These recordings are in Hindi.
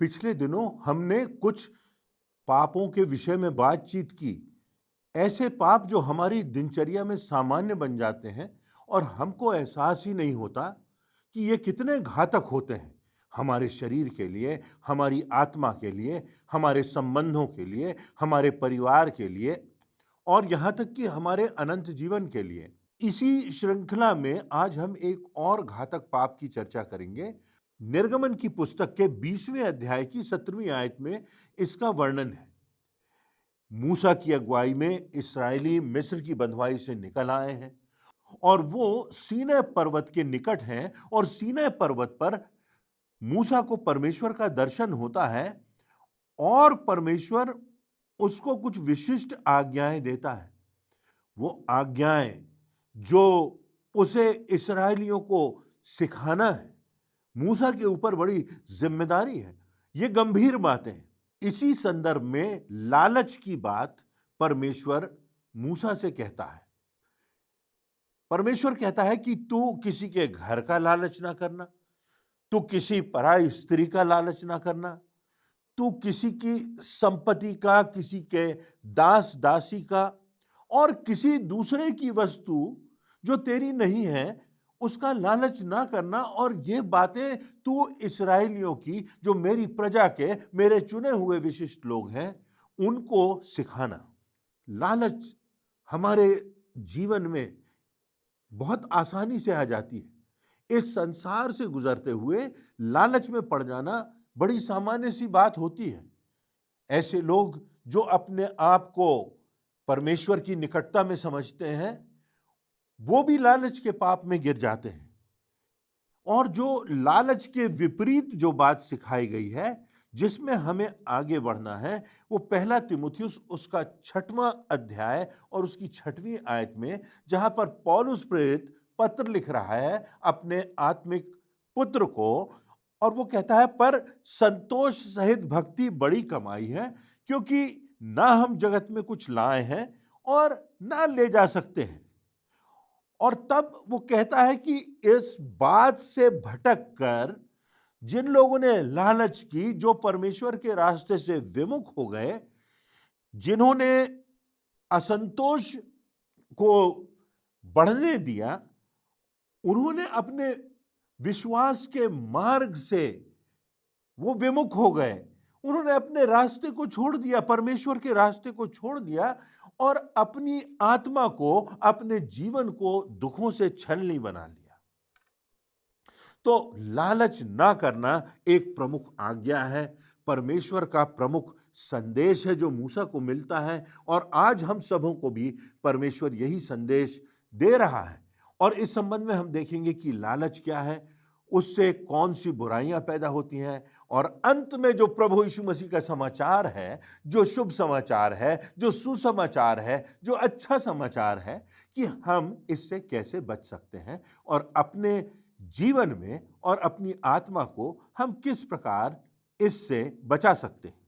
पिछले दिनों हमने कुछ पापों के विषय में बातचीत की। ऐसे पाप जो हमारी दिनचर्या में सामान्य बन जाते हैं और हमको एहसास ही नहीं होता कि ये कितने घातक होते हैं हमारे शरीर के लिए, हमारी आत्मा के लिए, हमारे संबंधों के लिए, हमारे परिवार के लिए और यहाँ तक कि हमारे अनंत जीवन के लिए। इसी श्रृंखला में आज हम एक और घातक पाप की चर्चा करेंगे। निर्गमन की पुस्तक के 20वें अध्याय की 17वीं आयत में इसका वर्णन है। मूसा की अगुवाई में इस्राएली मिस्र की बंधुआई से निकल आए हैं और वो सीनै पर्वत के निकट हैं और सीनै पर्वत पर मूसा को परमेश्वर का दर्शन होता है और परमेश्वर उसको कुछ विशिष्ट आज्ञाएं देता है। वो आज्ञाएं जो उसे इस्राएलियों को सिखाना है, मूसा के ऊपर बड़ी जिम्मेदारी है। ये गंभीर बातें हैं। इसी संदर्भ में लालच की बात परमेश्वर मूसा से कहता है। परमेश्वर कहता है कि तू किसी के घर का लालच ना करना, तू किसी पराई स्त्री का लालच ना करना, तू किसी की संपत्ति का, किसी के दास दासी का और किसी दूसरे की वस्तु जो तेरी नहीं है उसका लालच ना करना। और ये बातें तू इस्राएलियों की, जो मेरी प्रजा के, मेरे चुने हुए विशिष्ट लोग हैं, उनको सिखाना। लालच हमारे जीवन में बहुत आसानी से आ जाती है। इस संसार से गुजरते हुए लालच में पड़ जाना बड़ी सामान्य सी बात होती है। ऐसे लोग जो अपने आप को परमेश्वर की निकटता में समझते हैं, वो भी लालच के पाप में गिर जाते हैं। और जो लालच के विपरीत जो बात सिखाई गई है, जिसमें हमें आगे बढ़ना है, वो पहला तीमुथियुस उसका 6वां अध्याय और उसकी 6वीं आयत में, जहां पर पौलुस प्रेरित पत्र लिख रहा है अपने आत्मिक पुत्र को, और वो कहता है, पर संतोष सहित भक्ति बड़ी कमाई है, क्योंकि ना हम जगत में कुछ लाए हैं और ना ले जा सकते हैं। और तब वो कहता है कि इस बात से भटक कर जिन लोगों ने लालच की, जो परमेश्वर के रास्ते से विमुख हो गए, जिन्होंने असंतोष को बढ़ने दिया, उन्होंने अपने विश्वास के मार्ग से वो विमुख हो गए। उन्होंने अपने रास्ते को छोड़ दिया, परमेश्वर के रास्ते को छोड़ दिया और अपनी आत्मा को, अपने जीवन को दुखों से छलनी बना लिया। तो लालच ना करना एक प्रमुख आज्ञा है, परमेश्वर का प्रमुख संदेश है जो मूसा को मिलता है, और आज हम सबों को भी परमेश्वर यही संदेश दे रहा है। और इस संबंध में हम देखेंगे कि लालच क्या है, उससे कौन सी बुराइयां पैदा होती हैं, और अंत में जो प्रभु यीशु मसीह का समाचार है, जो शुभ समाचार है, जो सुसमाचार है, जो अच्छा समाचार है, कि हम इससे कैसे बच सकते हैं और अपने जीवन में और अपनी आत्मा को हम किस प्रकार इससे बचा सकते हैं।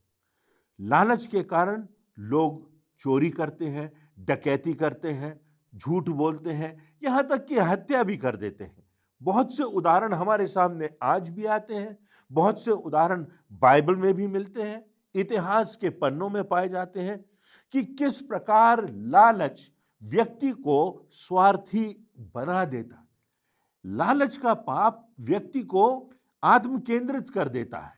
लालच के कारण लोग चोरी करते हैं, डकैती करते हैं, झूठ बोलते हैं, यहां तक कि हत्या भी कर देते हैं। बहुत से उदाहरण हमारे सामने आज भी आते हैं, बहुत से उदाहरण बाइबल में भी मिलते हैं, इतिहास के पन्नों में पाए जाते हैं कि किस प्रकार लालच व्यक्ति को स्वार्थी बना देता है। लालच का पाप व्यक्ति को आत्म केंद्रित कर देता है,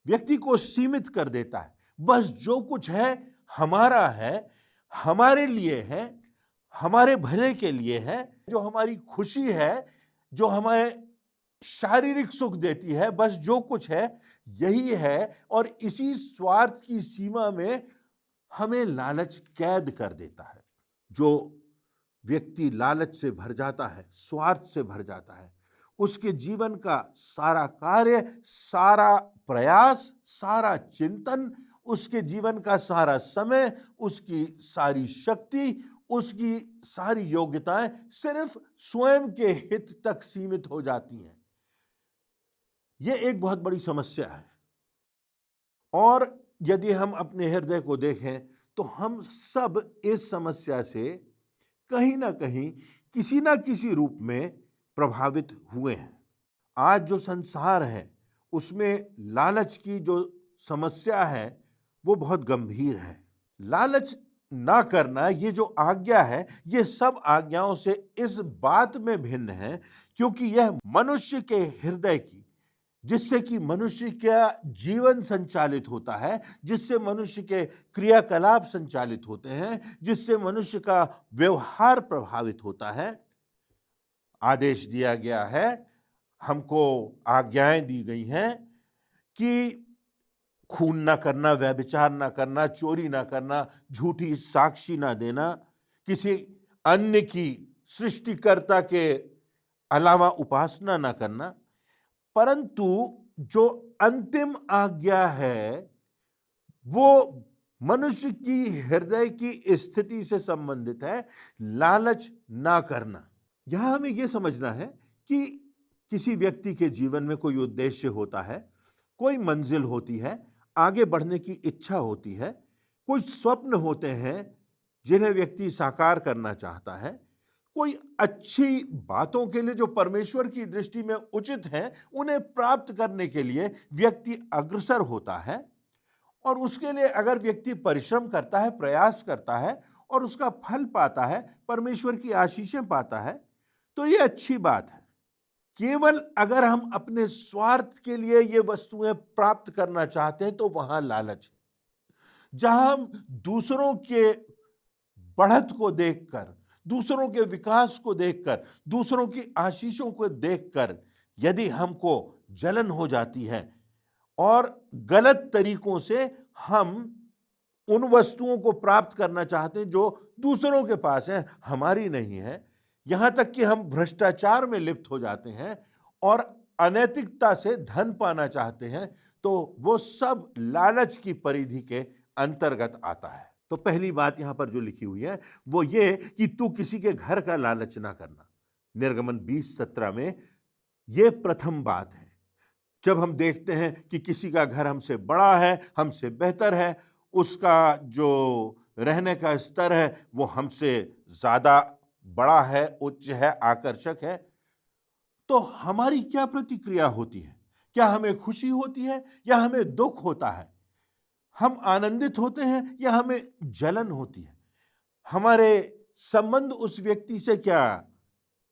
व्यक्ति को सीमित कर देता है। बस जो कुछ है हमारा है, हमारे लिए है, हमारे भले के लिए है, जो हमारी खुशी है, जो हमें शारीरिक सुख देती है, बस जो कुछ है यही है। और इसी स्वार्थ की सीमा में हमें लालच कैद कर देता है। जो व्यक्ति लालच से भर जाता है, स्वार्थ से भर जाता है, उसके जीवन का सारा कार्य, सारा प्रयास, सारा चिंतन, उसके जीवन का सारा समय, उसकी सारी शक्ति, उसकी सारी योग्यताएं सिर्फ स्वयं के हित तक सीमित हो जाती हैं। यह एक बहुत बड़ी समस्या है। और यदि हम अपने हृदय को देखें तो हम सब इस समस्या से कहीं ना कहीं, किसी ना किसी रूप में प्रभावित हुए हैं। आज जो संसार है उसमें लालच की जो समस्या है वो बहुत गंभीर है। लालच ना करना, ये जो आज्ञा है, ये सब आज्ञाओं से इस बात में भिन्न है क्योंकि यह मनुष्य के हृदय की, जिससे कि मनुष्य का जीवन संचालित होता है, जिससे मनुष्य के क्रियाकलाप संचालित होते हैं, जिससे मनुष्य का व्यवहार प्रभावित होता है, आदेश दिया गया है, हमको आज्ञाएं दी गई हैं कि खून ना करना, व्यभिचार ना करना, चोरी ना करना, झूठी साक्षी ना देना, किसी अन्य की सृष्टिकर्ता के अलावा उपासना ना करना। परंतु जो अंतिम आज्ञा है वो मनुष्य की हृदय की स्थिति से संबंधित है, लालच ना करना। यहां हमें यह समझना है कि किसी व्यक्ति के जीवन में कोई उद्देश्य होता है, कोई मंजिल होती है, आगे बढ़ने की इच्छा होती है, कुछ स्वप्न होते हैं जिन्हें व्यक्ति साकार करना चाहता है, कोई अच्छी बातों के लिए जो परमेश्वर की दृष्टि में उचित है उन्हें प्राप्त करने के लिए व्यक्ति अग्रसर होता है, और उसके लिए अगर व्यक्ति परिश्रम करता है, प्रयास करता है और उसका फल पाता है, परमेश्वर की आशीषें पाता है, तो ये अच्छी बात है। केवल अगर हम अपने स्वार्थ के लिए ये वस्तुएं प्राप्त करना चाहते हैं तो वहां लालच है। जहां हम दूसरों के बढ़त को देखकर, दूसरों के विकास को देखकर, दूसरों की आशीषों को देखकर यदि हमको जलन हो जाती है और गलत तरीकों से हम उन वस्तुओं को प्राप्त करना चाहते हैं जो दूसरों के पास है, हमारी नहीं है, यहां तक कि हम भ्रष्टाचार में लिप्त हो जाते हैं और अनैतिकता से धन पाना चाहते हैं, तो वो सब लालच की परिधि के अंतर्गत आता है। तो पहली बात यहां पर जो लिखी हुई है वो ये कि तू किसी के घर का लालच ना करना। निर्गमन 20:17 में ये प्रथम बात है। जब हम देखते हैं कि किसी का घर हमसे बड़ा है, हमसे बेहतर है, उसका जो रहने का स्तर है वो हमसे ज्यादा बड़ा है, उच्च है, आकर्षक है, तो हमारी क्या प्रतिक्रिया होती है? क्या हमें खुशी होती है या हमें दुख होता है? हम आनंदित होते हैं या हमें जलन होती है? हमारे संबंध उस व्यक्ति से क्या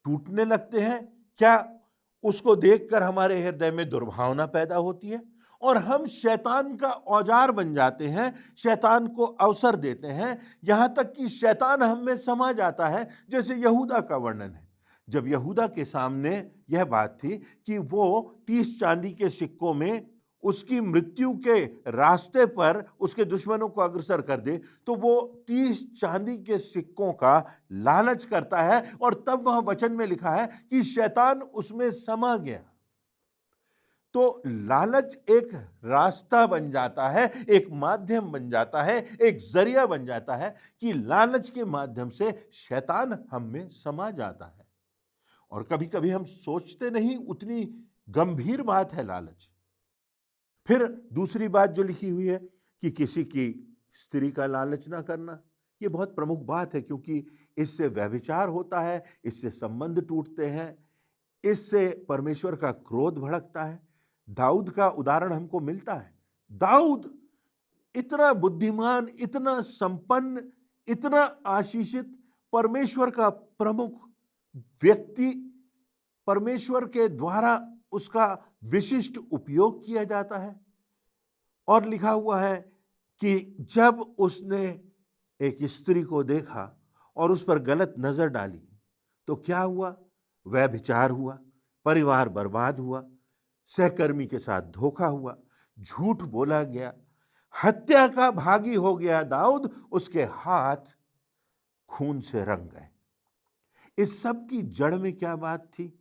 टूटने लगते हैं? क्या उसको देखकर हमारे हृदय में दुर्भावना पैदा होती है और हम शैतान का औजार बन जाते हैं, शैतान को अवसर देते हैं, यहां तक कि शैतान हम में समा जाता है, जैसे यहूदा का वर्णन है। जब यहूदा के सामने यह बात थी कि वो 30 चांदी के सिक्कों में उसकी मृत्यु के रास्ते पर उसके दुश्मनों को अग्रसर कर दे, तो वो 30 चांदी के सिक्कों का लालच करता है और तब वह वचन में लिखा है कि शैतान उसमें समा गया। तो लालच एक रास्ता बन जाता है, एक माध्यम बन जाता है, एक जरिया बन जाता है कि लालच के माध्यम से शैतान हम में समा जाता है। और कभी कभी हम सोचते नहीं, उतनी गंभीर बात है लालच। फिर दूसरी बात जो लिखी हुई है कि किसी की स्त्री का लालच ना करना, ये बहुत प्रमुख बात है क्योंकि इससे व्यभिचार होता है, इससे संबंध टूटते हैं, इससे परमेश्वर का क्रोध भड़कता है। दाऊद का उदाहरण हमको मिलता है। दाऊद इतना बुद्धिमान, इतना संपन्न, इतना आशीषित, परमेश्वर का प्रमुख व्यक्ति, परमेश्वर के द्वारा उसका विशिष्ट उपयोग किया जाता है, और लिखा हुआ है कि जब उसने एक स्त्री को देखा और उस पर गलत नजर डाली तो क्या हुआ? व्यभिचार हुआ, परिवार बर्बाद हुआ, सहकर्मी के साथ धोखा हुआ, झूठ बोला गया, हत्या का भागी हो गया दाऊद, उसके हाथ खून से रंग गए। इस सब की जड़ में क्या बात थी?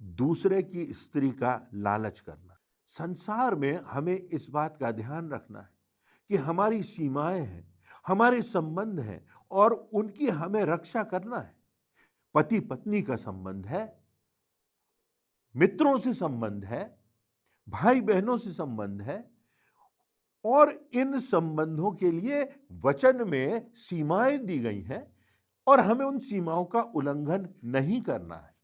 दूसरे की स्त्री का लालच करना। संसार में हमें इस बात का ध्यान रखना है कि हमारी सीमाएं हैं, हमारे संबंध हैं और उनकी हमें रक्षा करना है। पति पत्नी का संबंध है, मित्रों से संबंध है, भाई बहनों से संबंध है, और इन संबंधों के लिए वचन में सीमाएं दी गई हैं और हमें उन सीमाओं का उल्लंघन नहीं करना है।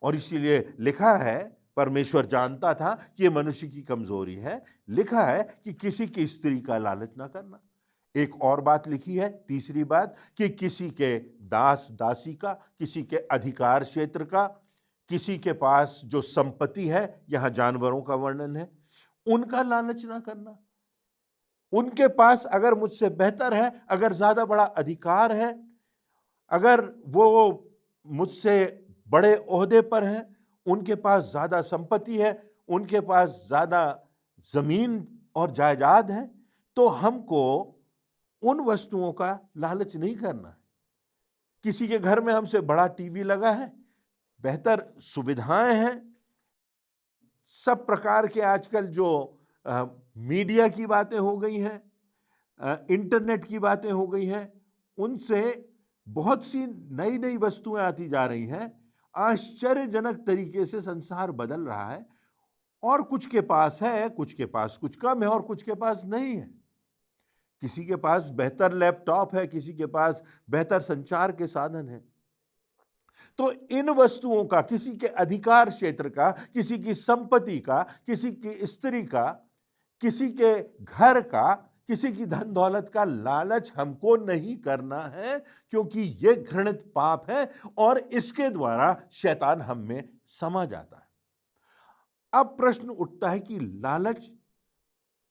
और इसीलिए लिखा है परमेश्वर जानता था कि ये मनुष्य की कमजोरी है। लिखा है कि किसी की स्त्री का लालच ना करना। एक और बात लिखी है, तीसरी बात, कि किसी के दास दासी का, किसी के अधिकार क्षेत्र का, किसी के पास जो संपत्ति है, यहां जानवरों का वर्णन है, उनका लालच ना करना। उनके पास अगर मुझसे बेहतर है, अगर ज्यादा बड़ा अधिकार है, अगर वो मुझसे बड़े ओहदे पर हैं, उनके पास ज्यादा संपत्ति है, उनके पास ज्यादा जमीन और जायदाद है, तो हमको उन वस्तुओं का लालच नहीं करना है। किसी के घर में हमसे बड़ा टीवी लगा है, बेहतर सुविधाएं हैं, सब प्रकार के आजकल जो मीडिया की बातें हो गई हैं, इंटरनेट की बातें हो गई हैं, उनसे बहुत सी नई नई वस्तुएं आती जा रही हैं। आश्चर्यजनक तरीके से संसार बदल रहा है, और कुछ के पास है, कुछ के पास कुछ कम है, और कुछ के पास नहीं है। किसी के पास बेहतर लैपटॉप है, किसी के पास बेहतर संचार के साधन है। तो इन वस्तुओं का, किसी के अधिकार क्षेत्र का, किसी की संपत्ति का, किसी की स्त्री का, किसी के घर का, किसी की धन दौलत का लालच हमको नहीं करना है, क्योंकि यह घृणित पाप है और इसके द्वारा शैतान हम में समा जाता है। अब प्रश्न उठता है कि लालच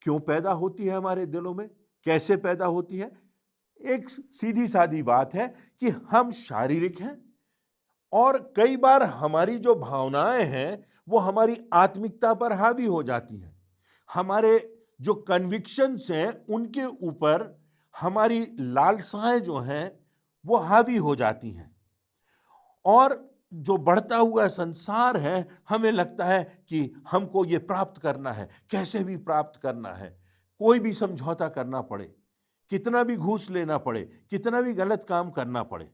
क्यों पैदा होती है हमारे दिलों में, कैसे पैदा होती है? एक सीधी सादी बात है कि हम शारीरिक हैं, और कई बार हमारी जो भावनाएं हैं वो हमारी आत्मिकता पर हावी हो जाती हैं। हमारे जो कन्विक्शंस हैं उनके ऊपर हमारी लालसाएं जो हैं वो हावी हो जाती हैं, और जो बढ़ता हुआ संसार है, हमें लगता है कि हमको ये प्राप्त करना है, कैसे भी प्राप्त करना है, कोई भी समझौता करना पड़े, कितना भी घूस लेना पड़े, कितना भी गलत काम करना पड़े।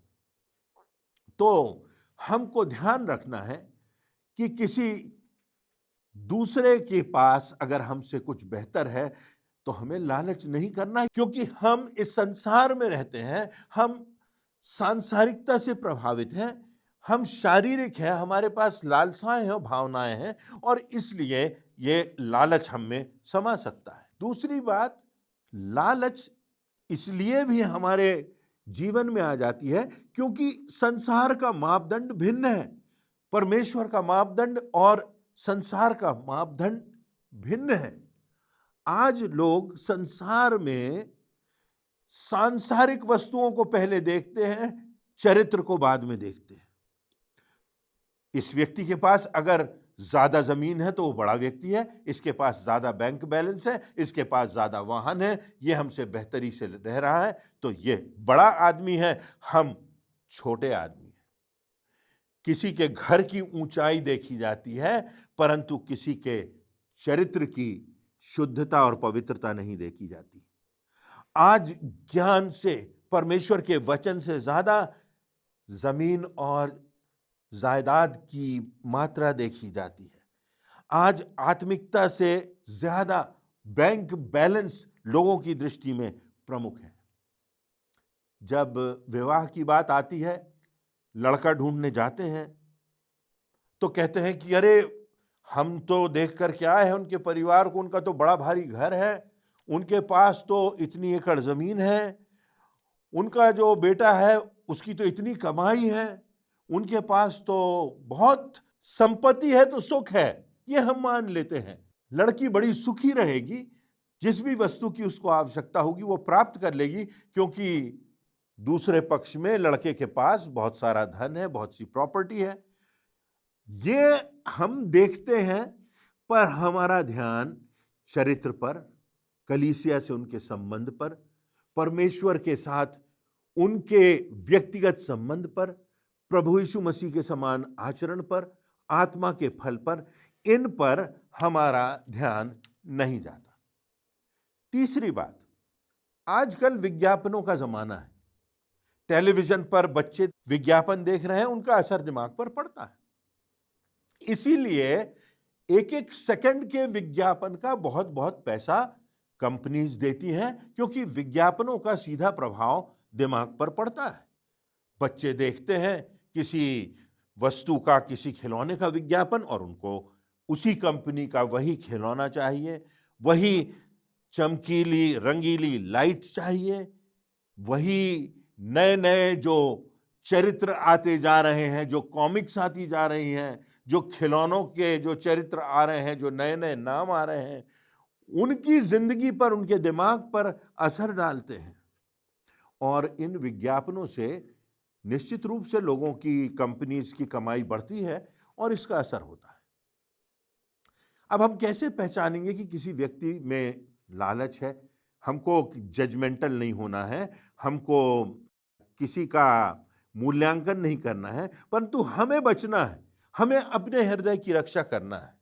तो हमको ध्यान रखना है कि किसी दूसरे के पास अगर हमसे कुछ बेहतर है तो हमें लालच नहीं करना है, क्योंकि हम इस संसार में रहते हैं, हम सांसारिकता से प्रभावित हैं, हम शारीरिक हैं, हमारे पास लालसाएं हैं, भावनाएं हैं, और इसलिए ये लालच हम में समा सकता है। दूसरी बात, लालच इसलिए भी हमारे जीवन में आ जाती है क्योंकि संसार का मापदंड भिन्न है। परमेश्वर का मापदंड और संसार का मापदंड भिन्न है। आज लोग संसार में सांसारिक वस्तुओं को पहले देखते हैं, चरित्र को बाद में देखते हैं। इस व्यक्ति के पास अगर ज्यादा जमीन है तो वो बड़ा व्यक्ति है, इसके पास ज्यादा बैंक बैलेंस है, इसके पास ज्यादा वाहन है, ये हमसे बेहतरी से रह रहा है, तो ये बड़ा आदमी है, हम छोटे आदमी हैं। किसी के घर की ऊंचाई देखी जाती है, परंतु किसी के चरित्र की शुद्धता और पवित्रता नहीं देखी जाती। आज ज्ञान से, परमेश्वर के वचन से ज्यादा जमीन और जायदाद की मात्रा देखी जाती है। आज आत्मिकता से ज्यादा बैंक बैलेंस लोगों की दृष्टि में प्रमुख है। जब विवाह की बात आती है, लड़का ढूंढने जाते हैं तो कहते हैं कि अरे हम तो देख कर क्या है उनके परिवार को, उनका तो बड़ा भारी घर है, उनके पास तो इतनी एकड़ जमीन है, उनका जो बेटा है उसकी तो इतनी कमाई है, उनके पास तो बहुत संपत्ति है, तो सुख है, ये हम मान लेते हैं। लड़की बड़ी सुखी रहेगी, जिस भी वस्तु की उसको आवश्यकता होगी वो प्राप्त कर लेगी, क्योंकि दूसरे पक्ष में लड़के के पास बहुत सारा धन है, बहुत सी प्रॉपर्टी है। ये हम देखते हैं, पर हमारा ध्यान चरित्र पर, कलीसिया से उनके संबंध पर, परमेश्वर के साथ उनके व्यक्तिगत संबंध पर, प्रभु यीशु मसीह के समान आचरण पर, आत्मा के फल पर, इन पर हमारा ध्यान नहीं जाता। तीसरी बात, आजकल विज्ञापनों का जमाना है। टेलीविजन पर बच्चे विज्ञापन देख रहे हैं, उनका असर दिमाग पर पड़ता है। इसीलिए एक एक सेकंड के विज्ञापन का बहुत बहुत पैसा कंपनीज देती हैं, क्योंकि विज्ञापनों का सीधा प्रभाव दिमाग पर पड़ता है। बच्चे देखते हैं किसी वस्तु का, किसी खिलौने का विज्ञापन, और उनको उसी कंपनी का वही खिलौना चाहिए, वही चमकीली रंगीली लाइट चाहिए, वही नए-नए जो चरित्र आते जा रहे हैं, जो कॉमिक्स आती जा रही हैं, जो खिलौनों के जो चरित्र आ रहे हैं, जो नए-नए नाम आ रहे हैं, उनकी जिंदगी पर, उनके दिमाग पर असर डालते हैं। और इन विज्ञापनों से निश्चित रूप से लोगों की, कंपनीज की कमाई बढ़ती है और इसका असर होता है। अब हम कैसे पहचानेंगे कि किसी व्यक्ति में लालच है? हमको जजमेंटल नहीं होना है, हमको किसी का मूल्यांकन नहीं करना है, परंतु हमें बचना है, हमें अपने हृदय की रक्षा करना है।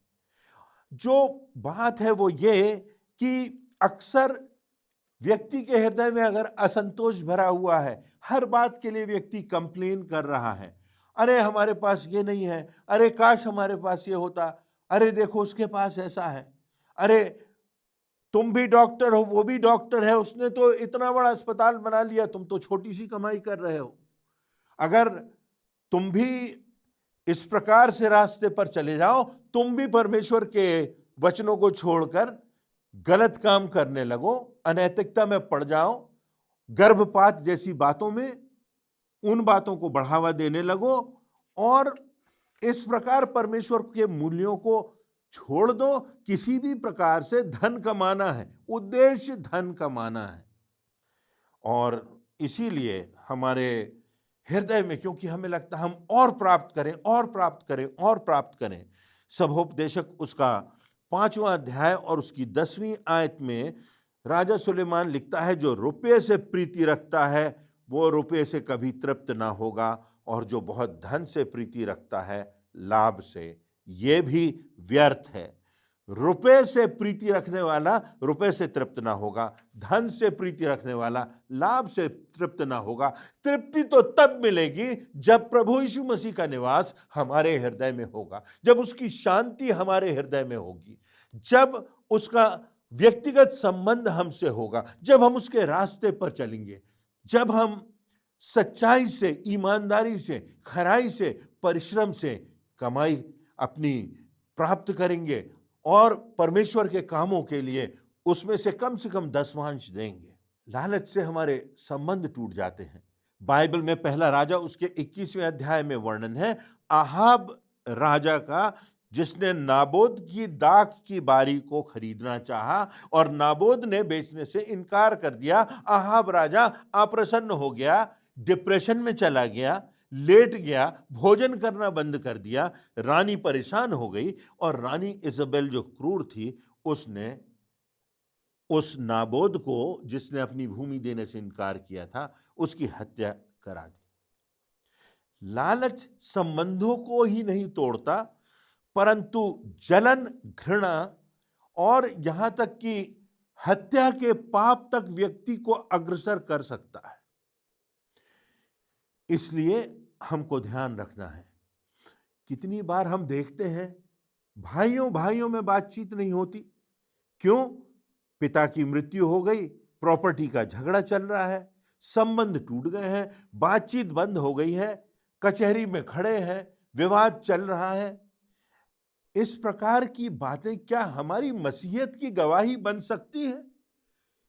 जो बात है वो ये कि अक्सर व्यक्ति के हृदय में अगर असंतोष भरा हुआ है, हर बात के लिए व्यक्ति कंप्लेन कर रहा है, अरे हमारे पास ये नहीं है, अरे काश हमारे पास ये होता, अरे देखो उसके पास ऐसा है, अरे तुम भी डॉक्टर हो, वो भी डॉक्टर है, उसने तो इतना बड़ा अस्पताल बना लिया, तुम तो छोटी सी कमाई कर रहे हो। अगर तुम भी इस प्रकार से रास्ते पर चले जाओ, तुम भी परमेश्वर के वचनों को छोड़कर गलत काम करने लगो, अनैतिकता में पड़ जाओ, गर्भपात जैसी बातों में उन बातों को बढ़ावा देने लगो और इस प्रकार परमेश्वर के मूल्यों को छोड़ दो। किसी भी प्रकार से धन कमाना है, उद्देश्य धन कमाना है। और इसीलिए हमारे हृदय में, क्योंकि हमें लगता है हम और प्राप्त करें और प्राप्त करें और प्राप्त करें, सभोपदेशक उसका 5वां अध्याय और उसकी 10वीं आयत में राजा सुलेमान लिखता है, जो रुपये से प्रीति रखता है वो रुपये से कभी तृप्त ना होगा, और जो बहुत धन से प्रीति रखता है लाभ से ये भी व्यर्थ है। रुपये से प्रीति रखने वाला रुपये से तृप्त ना होगा, धन से प्रीति रखने वाला लाभ से तृप्त ना होगा। तृप्ति तो तब मिलेगी जब प्रभु यीशु मसीह का निवास हमारे हृदय में होगा, जब उसकी शांति हमारे हृदय में होगी, जब उसका व्यक्तिगत संबंध हमसे होगा, जब हम उसके रास्ते पर चलेंगे, जब हम सच्चाई से, ईमानदारी से, खराई से, परिश्रम से कमाई अपनी प्राप्त करेंगे और परमेश्वर के कामों के लिए उसमें से कम 10वांश देंगे। लालच से हमारे संबंध टूट जाते हैं। बाइबल में पहला राजा उसके 21वें अध्याय में वर्णन है आहाब राजा का, जिसने नाबोद की दाख की बारी को खरीदना चाहा और नाबोद ने बेचने से इनकार कर दिया। आहाब राजा अप्रसन्न हो गया, डिप्रेशन में चला गया, लेट गया, भोजन करना बंद कर दिया। रानी परेशान हो गई और रानी इजबेल जो क्रूर थी, उसने उस नाबोद को, जिसने अपनी भूमि देने से इनकार किया था, उसकी हत्या करा दी। लालच संबंधों को ही नहीं तोड़ता, परंतु जलन, घृणा और यहां तक कि हत्या के पाप तक व्यक्ति को अग्रसर कर सकता है। इसलिए हमको ध्यान रखना है। कितनी बार हम देखते हैं भाइयों भाइयों में बातचीत नहीं होती, क्यों? पिता की मृत्यु हो गई, प्रॉपर्टी का झगड़ा चल रहा है, संबंध टूट गए हैं, बातचीत बंद हो गई है, कचहरी में खड़े हैं, विवाद चल रहा है। इस प्रकार की बातें क्या हमारी मसीहत की गवाही बन सकती है?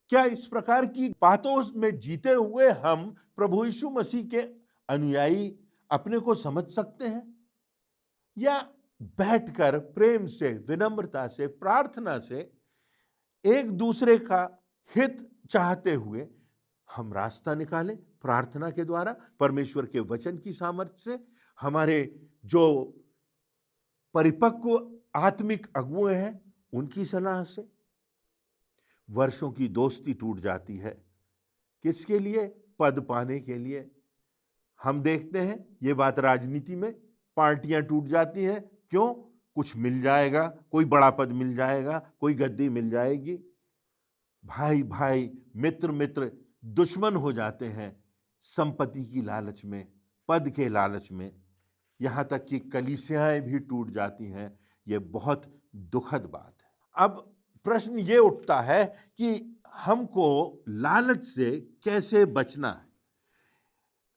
क्या इस प्रकार की बातों में जीते हुए हम प्रभु यीशु मसीह के अनुयायी अपने को समझ सकते हैं? या बैठकर प्रेम से, विनम्रता से, प्रार्थना से एक दूसरे का हित चाहते हुए हम रास्ता निकालें प्रार्थना के द्वारा, परमेश्वर के वचन की सामर्थ्य से, हमारे जो परिपक्व आत्मिक अगुए हैं उनकी सलाह से। वर्षों की दोस्ती टूट जाती है, किसके लिए? पद पाने के लिए। हम देखते हैं ये बात राजनीति में, पार्टियां टूट जाती हैं, क्यों? कुछ मिल जाएगा, कोई बड़ा पद मिल जाएगा, कोई गद्दी मिल जाएगी। भाई भाई, मित्र मित्र दुश्मन हो जाते हैं संपत्ति की लालच में, पद के लालच में, यहां तक कि कलीसियाएं भी टूट जाती हैं। ये बहुत दुखद बात है। अब प्रश्न ये उठता है कि हमको लालच से कैसे बचना है।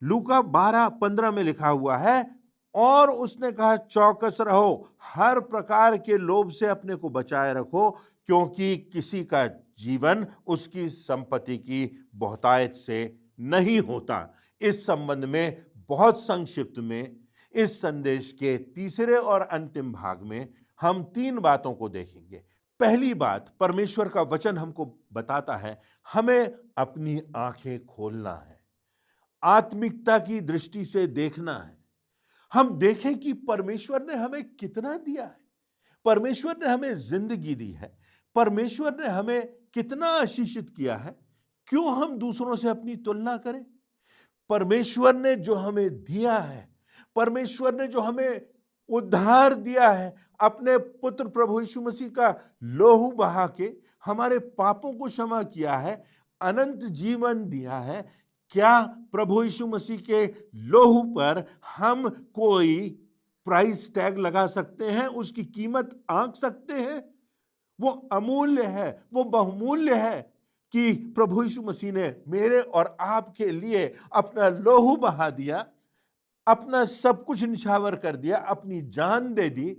लूका 12:15 में लिखा हुआ है, और उसने कहा चौकस रहो, हर प्रकार के लोभ से अपने को बचाए रखो, क्योंकि किसी का जीवन उसकी संपत्ति की बहुतायत से नहीं होता। इस संबंध में बहुत संक्षिप्त में इस संदेश के तीसरे और अंतिम भाग में हम 3 बातों को देखेंगे। पहली बात, परमेश्वर का वचन हमको बताता है हमें अपनी आंखें खोलना है, आत्मिकता की दृष्टि से देखना है। हम देखें कि परमेश्वर ने हमें कितना दिया है, परमेश्वर ने हमें जिंदगी दी है, परमेश्वर ने हमें कितना आशीषित किया है। क्यों हम दूसरों से अपनी तुलना करें? परमेश्वर ने जो हमें दिया है, परमेश्वर ने जो हमें उद्धार दिया है, अपने पुत्र प्रभु यीशु मसीह का लोहू बहा के हमारे पापों को क्षमा किया है, अनंत जीवन दिया है। क्या प्रभु यीशु मसीह के लोहू पर हम कोई प्राइस टैग लगा सकते हैं? उसकी कीमत आंक सकते हैं? वो अमूल्य है, वो बहुमूल्य है कि प्रभु यीशु मसीह ने मेरे और आपके लिए अपना लोहू बहा दिया, अपना सब कुछ निछावर कर दिया, अपनी जान दे दी,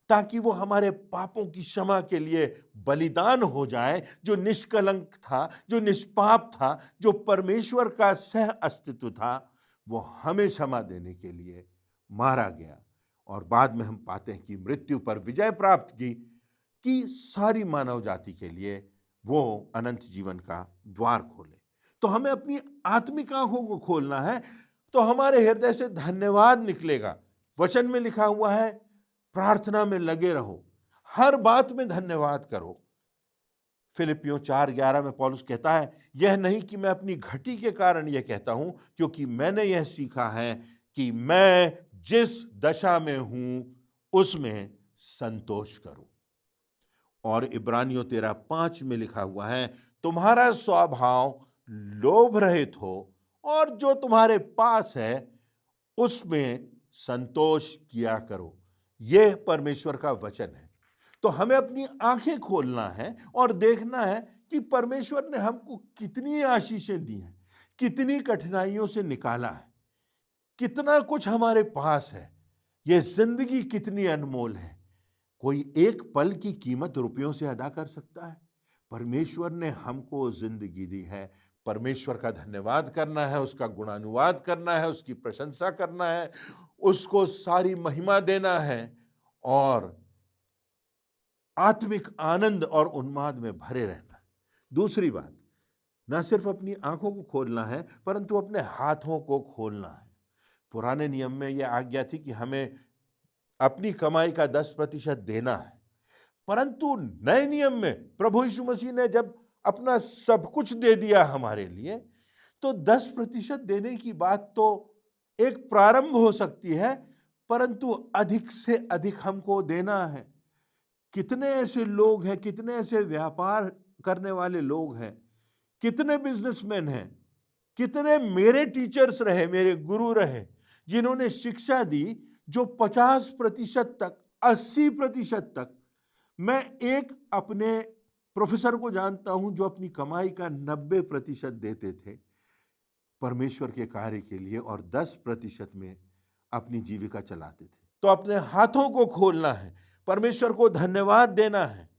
ताकि वो हमारे पापों की क्षमा के लिए बलिदान हो जाए। जो निष्कलंक था, जो निष्पाप था, जो परमेश्वर का सह अस्तित्व था, वो हमें क्षमा देने के लिए मारा गया और बाद में हम पाते हैं कि मृत्यु पर विजय प्राप्त की कि सारी मानव जाति के लिए वो अनंत जीवन का द्वार खोले। तो हमें अपनी आत्मिक आंखों को खोलना है, तो हमारे हृदय से धन्यवाद निकलेगा। वचन में लिखा हुआ है प्रार्थना में लगे रहो, हर बात में धन्यवाद करो। फिलिपियों 4:11 में पौलुस कहता है, यह नहीं कि मैं अपनी घटी के कारण यह कहता हूं, क्योंकि मैंने यह सीखा है कि मैं जिस दशा में हूं उसमें संतोष करूं। और इब्रानियों 13:5 में लिखा हुआ है, तुम्हारा स्वभाव लोभ रहित हो और जो तुम्हारे पास है उसमें संतोष किया करो। यह परमेश्वर का वचन है। तो हमें अपनी आंखें खोलना है और देखना है कि परमेश्वर ने हमको कितनी आशीषें दी हैं, कितनी कठिनाइयों से निकाला है, कितना कुछ हमारे पास है। यह जिंदगी कितनी अनमोल है। कोई एक पल की कीमत रुपयों से अदा कर सकता है? परमेश्वर ने हमको जिंदगी दी है। परमेश्वर का धन्यवाद करना है, उसका गुणानुवाद करना है, उसकी प्रशंसा करना है, उसको सारी महिमा देना है और आत्मिक आनंद और उन्माद में भरे रहना। दूसरी बात, ना सिर्फ अपनी आंखों को खोलना है परंतु अपने हाथों को खोलना है। पुराने नियम में यह आज्ञा थी कि हमें अपनी कमाई का 10% देना है, परंतु नए नियम में प्रभु यीशु मसीह ने जब अपना सब कुछ दे दिया हमारे लिए, तो 10% देने की बात तो एक प्रारंभ हो सकती है, परंतु अधिक से अधिक हमको देना है। कितने ऐसे लोग हैं, कितने ऐसे व्यापार करने वाले लोग हैं, कितने बिजनेसमैन हैं, कितने मेरे टीचर्स रहे, मेरे गुरु रहे, जिन्होंने शिक्षा दी जो 50% तक, 80% तक। मैं एक अपने प्रोफेसर को जानता हूं जो अपनी कमाई का 90% देते थे परमेश्वर के कार्य के लिए और 10% में अपनी जीविका चलाते थे। तो अपने हाथों को खोलना है, परमेश्वर को धन्यवाद देना है,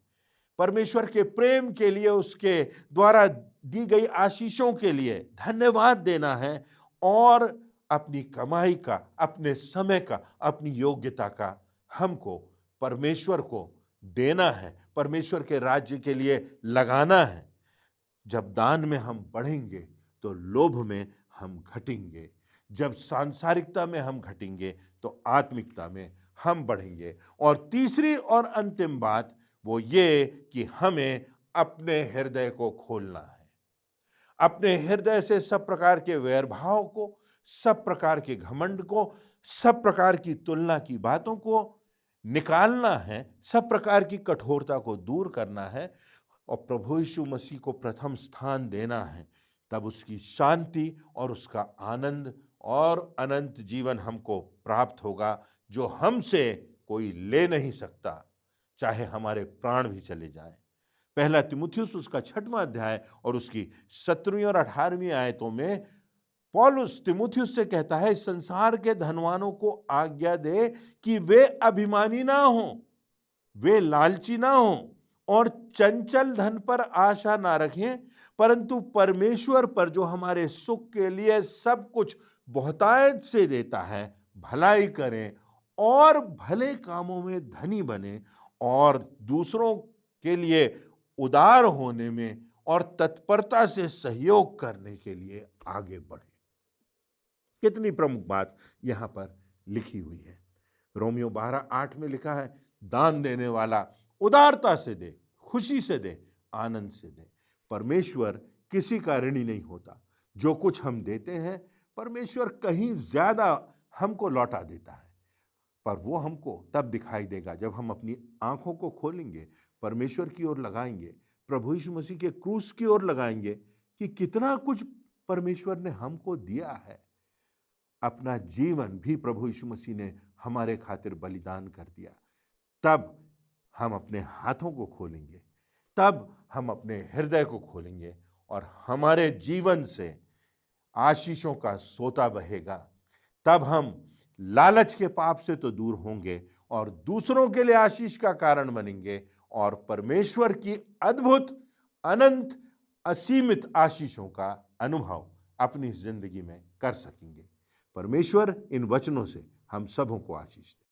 परमेश्वर के प्रेम के लिए, उसके द्वारा दी गई आशीषों के लिए धन्यवाद देना है और अपनी कमाई का, अपने समय का, अपनी योग्यता का हमको परमेश्वर को देना है, परमेश्वर के राज्य के लिए लगाना है। जब दान में हम बढ़ेंगे तो लोभ में हम घटेंगे, जब सांसारिकता में हम घटेंगे तो आत्मिकता में हम बढ़ेंगे। और तीसरी और अंतिम बात वो ये कि हमें अपने हृदय को खोलना है, अपने हृदय से सब प्रकार के वैरभाव को, सब प्रकार के घमंड को, सब प्रकार की तुलना की बातों को निकालना है, सब प्रकार की कठोरता को दूर करना है और प्रभु यीशु मसीह को प्रथम स्थान देना है। तब उसकी शांति और उसका आनंद और अनंत जीवन हमको प्राप्त होगा, जो हमसे कोई ले नहीं सकता, चाहे हमारे प्राण भी चले जाएं। पहला तीमुथियुस उसका 6वां अध्याय और उसकी 17वीं और 18वीं आयतों में पौलुस तीमुथियुस से कहता है, संसार के धनवानों को आज्ञा दे कि वे अभिमानी ना हों, वे लालची ना हों और चंचल धन पर आशा ना रखें, परंतु परमेश्वर पर जो हमारे सुख के लिए सब कुछ बहुतायत से देता है, भलाई करें और भले कामों में धनी बने और दूसरों के लिए उदार होने में और तत्परता से सहयोग करने के लिए आगे बढ़े। कितनी प्रमुख बात यहां पर लिखी हुई है। रोमियो 12:8 में लिखा है, दान देने वाला उदारता से दे, खुशी से दे, आनंद से दे। परमेश्वर किसी का ऋणी नहीं होता। जो कुछ हम देते हैं परमेश्वर कहीं ज्यादा हमको लौटा देता है, पर वो हमको तब दिखाई देगा जब हम अपनी आंखों को खोलेंगे, परमेश्वर की ओर लगाएंगे, प्रभु यीशु मसीह के क्रूस की ओर लगाएंगे कि कितना कुछ परमेश्वर ने हमको दिया है। अपना जीवन भी प्रभु यीशु मसीह ने हमारे खातिर बलिदान कर दिया। तब हम अपने हाथों को खोलेंगे, तब हम अपने हृदय को खोलेंगे और हमारे जीवन से आशीषों का सोता बहेगा। तब हम लालच के पाप से तो दूर होंगे और दूसरों के लिए आशीष का कारण बनेंगे और परमेश्वर की अद्भुत, अनंत, असीमित आशीषों का अनुभव अपनी जिंदगी में कर सकेंगे। परमेश्वर इन वचनों से हम सबों को आशीष दे।